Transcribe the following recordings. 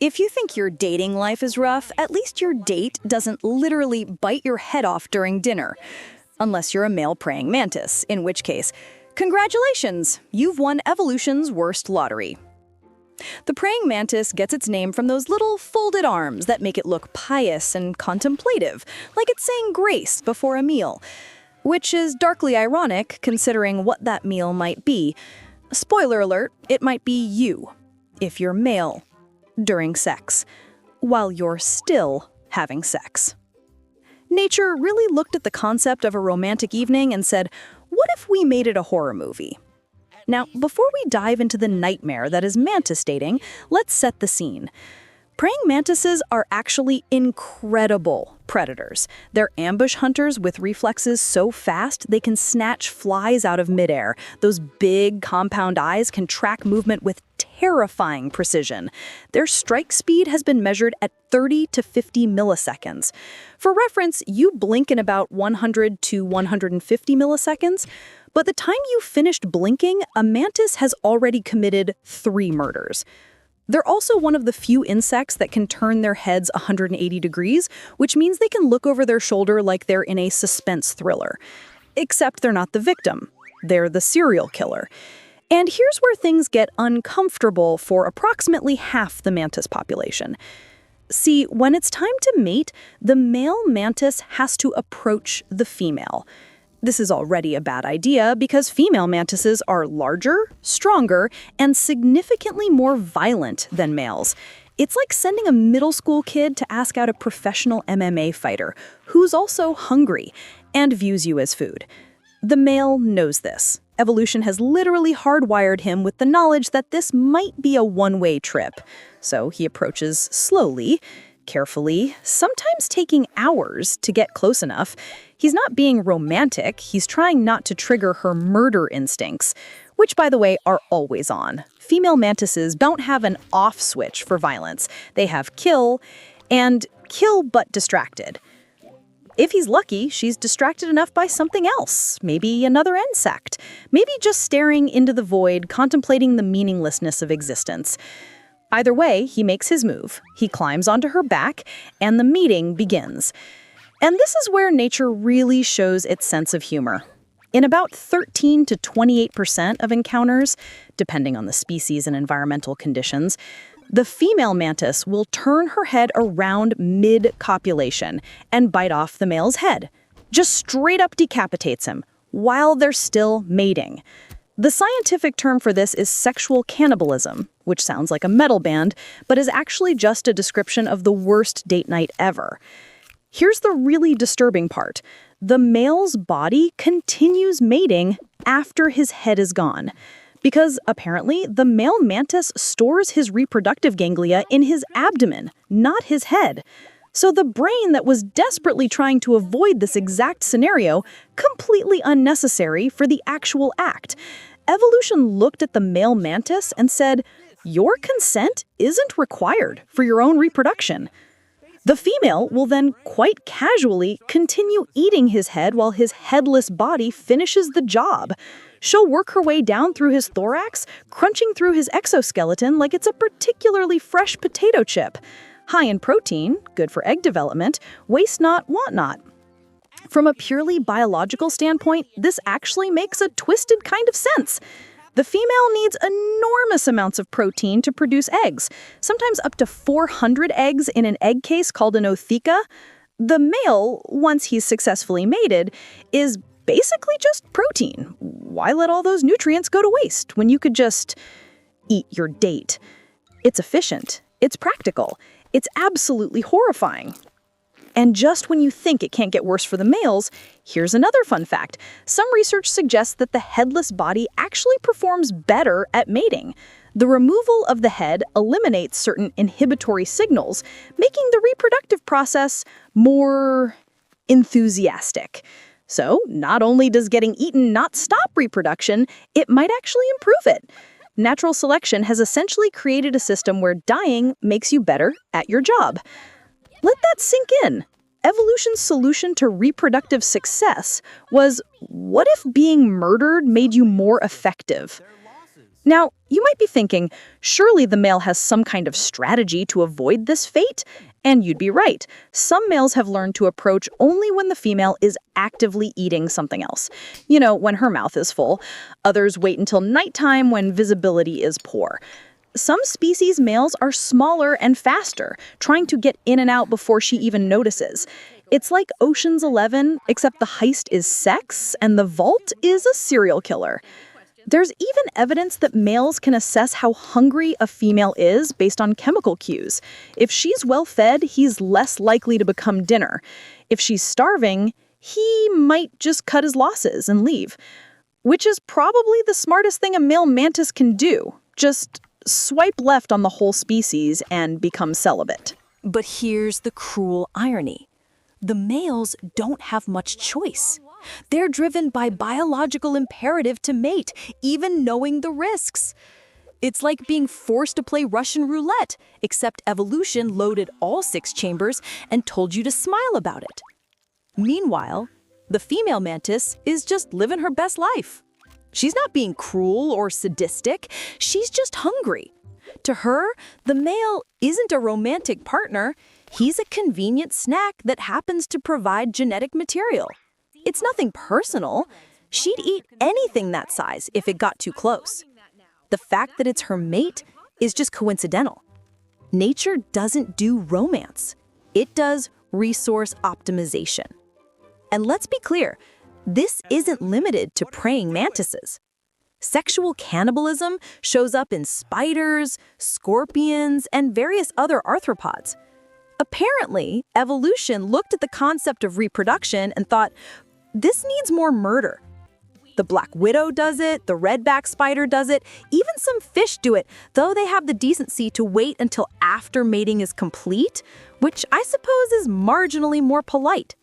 If you think your dating life is rough, at least your date doesn't literally bite your head off during dinner. Unless you're a male praying mantis, in which case, congratulations, you've won evolution's worst lottery. The praying mantis gets its name from those little folded arms that make it look pious and contemplative, like it's saying grace before a meal. Which is darkly ironic considering what that meal might be. Spoiler alert, it might be you, if you're male, during sex, while you're still having sex. Nature really looked at the concept of a romantic evening and said, what if we made it a horror movie? Now, before we dive into the nightmare that is mantis dating, let's set the scene. Praying mantises are actually incredible predators. They're ambush hunters with reflexes so fast they can snatch flies out of midair. Those big, compound eyes can track movement with terrifying precision. Their strike speed has been measured at 30 to 50 milliseconds. For reference, you blink in about 100 to 150 milliseconds. But the time you finished blinking, a mantis has already committed 3 murders. They're also one of the few insects that can turn their heads 180 degrees, which means they can look over their shoulder like they're in a suspense thriller. Except they're not the victim. They're the serial killer. And here's where things get uncomfortable for approximately half the mantis population. See, when it's time to mate, the male mantis has to approach the female. This is already a bad idea because female mantises are larger, stronger, and significantly more violent than males. It's like sending a middle school kid to ask out a professional MMA fighter who's also hungry and views you as food. The male knows this. Evolution has literally hardwired him with the knowledge that this might be a one-way trip. So he approaches slowly, carefully, sometimes taking hours to get close enough. He's not being romantic, he's trying not to trigger her murder instincts, which, by the way, are always on. Female mantises don't have an off switch for violence. They have kill, and kill but distracted. If he's lucky, she's distracted enough by something else, maybe another insect, maybe just staring into the void, contemplating the meaninglessness of existence. Either way, he makes his move. He climbs onto her back, and the meeting begins. And this is where nature really shows its sense of humor. In about 13 to 28% of encounters, depending on the species and environmental conditions, the female mantis will turn her head around mid-copulation and bite off the male's head. Just straight up decapitates him while they're still mating. The scientific term for this is sexual cannibalism, which sounds like a metal band, but is actually just a description of the worst date night ever. Here's the really disturbing part. The male's body continues mating after his head is gone. Because apparently, the male mantis stores his reproductive ganglia in his abdomen, not his head. So the brain that was desperately trying to avoid this exact scenario, completely unnecessary for the actual act. Evolution looked at the male mantis and said, your consent isn't required for your own reproduction. The female will then quite casually continue eating his head while his headless body finishes the job. She'll work her way down through his thorax, crunching through his exoskeleton like it's a particularly fresh potato chip. High in protein, good for egg development, waste not, want not. From a purely biological standpoint, this actually makes a twisted kind of sense. The female needs enormous amounts of protein to produce eggs, sometimes up to 400 eggs in an egg case called an ootheca. The male, once he's successfully mated, is basically just protein. Why let all those nutrients go to waste when you could just eat your date? It's efficient. It's practical. It's absolutely horrifying. And just when you think it can't get worse for the males, here's another fun fact. Some research suggests that the headless body actually performs better at mating. The removal of the head eliminates certain inhibitory signals, making the reproductive process more enthusiastic. So, not only does getting eaten not stop reproduction, it might actually improve it. Natural selection has essentially created a system where dying makes you better at your job. Let that sink in. Evolution's solution to reproductive success was, what if being murdered made you more effective? Now, you might be thinking, surely the male has some kind of strategy to avoid this fate? And you'd be right. Some males have learned to approach only when the female is actively eating something else. You know, when her mouth is full. Others wait until nighttime when visibility is poor. Some species males are smaller and faster, trying to get in and out before she even notices. It's like Ocean's 11, except the heist is sex and the vault is a serial killer. There's even evidence that males can assess how hungry a female is based on chemical cues. If she's well-fed, he's less likely to become dinner. If she's starving, he might just cut his losses and leave. Which is probably the smartest thing a male mantis can do. Just swipe left on the whole species and become celibate. But here's the cruel irony. The males don't have much choice. They're driven by biological imperative to mate, even knowing the risks. It's like being forced to play Russian roulette, except evolution loaded all 6 chambers and told you to smile about it. Meanwhile, the female mantis is just living her best life. She's not being cruel or sadistic, she's just hungry. To her, the male isn't a romantic partner, he's a convenient snack that happens to provide genetic material. It's nothing personal. She'd eat anything that size if it got too close. The fact that it's her mate is just coincidental. Nature doesn't do romance. It does resource optimization. And let's be clear, this isn't limited to praying mantises. Sexual cannibalism shows up in spiders, scorpions, and various other arthropods. Apparently, evolution looked at the concept of reproduction and thought, this needs more murder. The black widow does it, the redback spider does it, even some fish do it, though they have the decency to wait until after mating is complete, which I suppose is marginally more polite.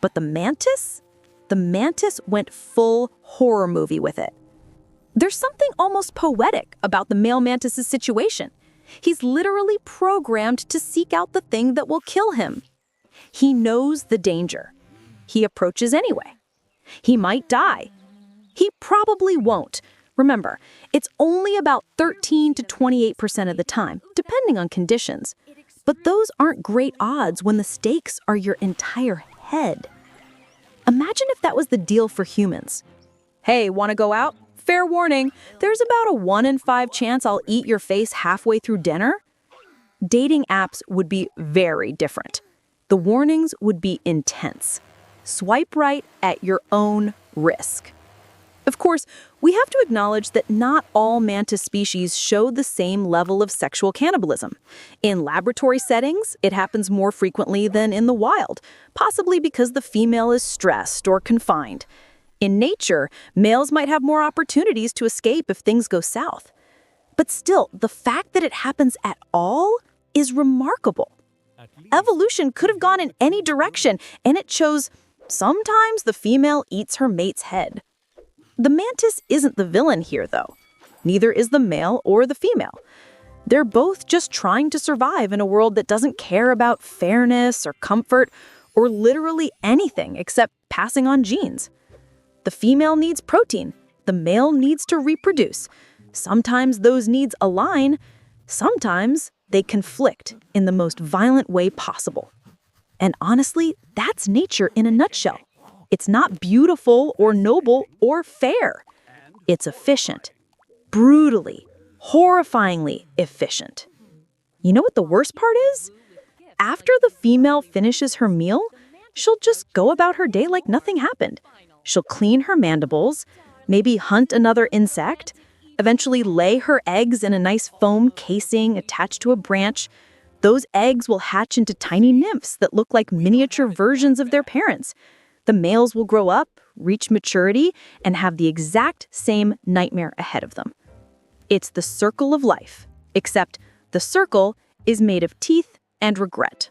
But the mantis? The mantis went full horror movie with it. There's something almost poetic about the male mantis's situation. He's literally programmed to seek out the thing that will kill him. He knows the danger. He approaches anyway. He might die. He probably won't. Remember, it's only about 13 to 28% of the time, depending on conditions. But those aren't great odds when the stakes are your entire head. Imagine if that was the deal for humans. Hey, want to go out? Fair warning, there's about a 1 in 5 chance I'll eat your face halfway through dinner. Dating apps would be very different. The warnings would be intense. Swipe right at your own risk. Of course, we have to acknowledge that not all mantis species show the same level of sexual cannibalism. In laboratory settings, it happens more frequently than in the wild, possibly because the female is stressed or confined. In nature, males might have more opportunities to escape if things go south. But still, the fact that it happens at all is remarkable. Evolution could have gone in any direction, and it chose sometimes the female eats her mate's head. The mantis isn't the villain here, though. Neither is the male or the female. They're both just trying to survive in a world that doesn't care about fairness or comfort or literally anything except passing on genes. The female needs protein. The male needs to reproduce. Sometimes those needs align. Sometimes they conflict in the most violent way possible. And honestly, that's nature in a nutshell. It's not beautiful or noble or fair. It's efficient. Brutally, horrifyingly efficient. You know what the worst part is? After the female finishes her meal, she'll just go about her day like nothing happened. She'll clean her mandibles, maybe hunt another insect, eventually lay her eggs in a nice foam casing attached to a branch. Those eggs will hatch into tiny nymphs that look like miniature versions of their parents. The males will grow up, reach maturity, and have the exact same nightmare ahead of them. It's the circle of life, except the circle is made of teeth and regret.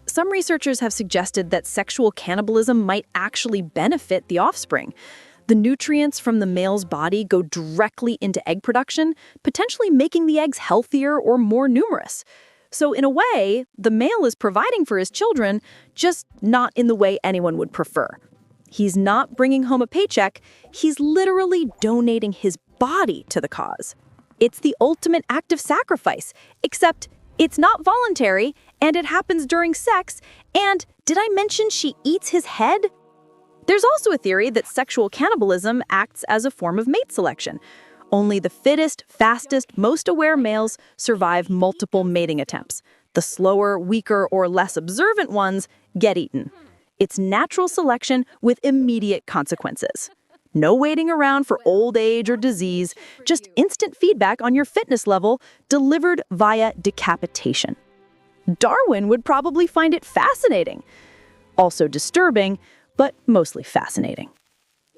Some researchers have suggested that sexual cannibalism might actually benefit the offspring. The nutrients from the male's body go directly into egg production, potentially making the eggs healthier or more numerous. So in a way, the male is providing for his children, just not in the way anyone would prefer. He's not bringing home a paycheck, he's literally donating his body to the cause. It's the ultimate act of sacrifice, except it's not voluntary, and it happens during sex, and did I mention she eats his head? There's also a theory that sexual cannibalism acts as a form of mate selection. Only the fittest, fastest, most aware males survive multiple mating attempts. The slower, weaker, or less observant ones get eaten. It's natural selection with immediate consequences. No waiting around for old age or disease, just instant feedback on your fitness level delivered via decapitation. Darwin would probably find it fascinating. Also disturbing, but mostly fascinating.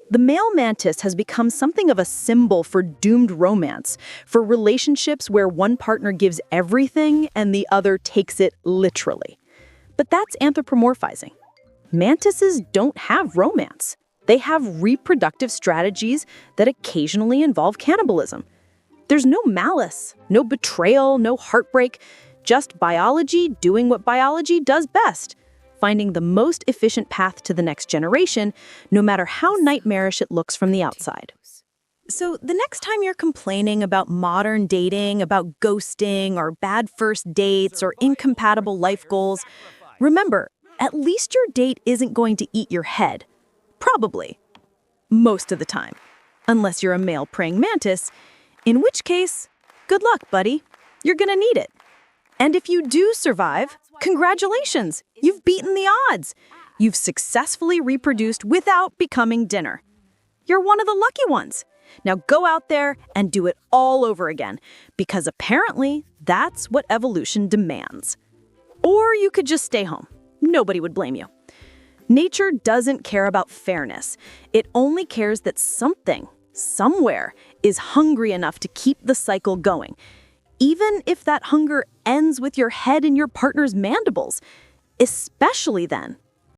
The male mantis has become something of a symbol for doomed romance, for relationships where one partner gives everything and the other takes it literally. But that's anthropomorphizing. Mantises don't have romance. They have reproductive strategies that occasionally involve cannibalism. There's no malice, no betrayal, no heartbreak, just biology doing what biology does best, finding the most efficient path to the next generation, no matter how nightmarish it looks from the outside. So the next time you're complaining about modern dating, about ghosting, or bad first dates, or incompatible life goals, remember, at least your date isn't going to eat your head. Probably. Most of the time. Unless you're a male praying mantis, in which case, good luck, buddy. You're gonna need it. And if you do survive, congratulations! You've beaten the odds. You've successfully reproduced without becoming dinner. You're one of the lucky ones. Now go out there and do it all over again, because apparently that's what evolution demands. Or you could just stay home. Nobody would blame you. Nature doesn't care about fairness. It only cares that something, somewhere, is hungry enough to keep the cycle going, even if that hunger ends with your head in your partner's mandibles. Especially then,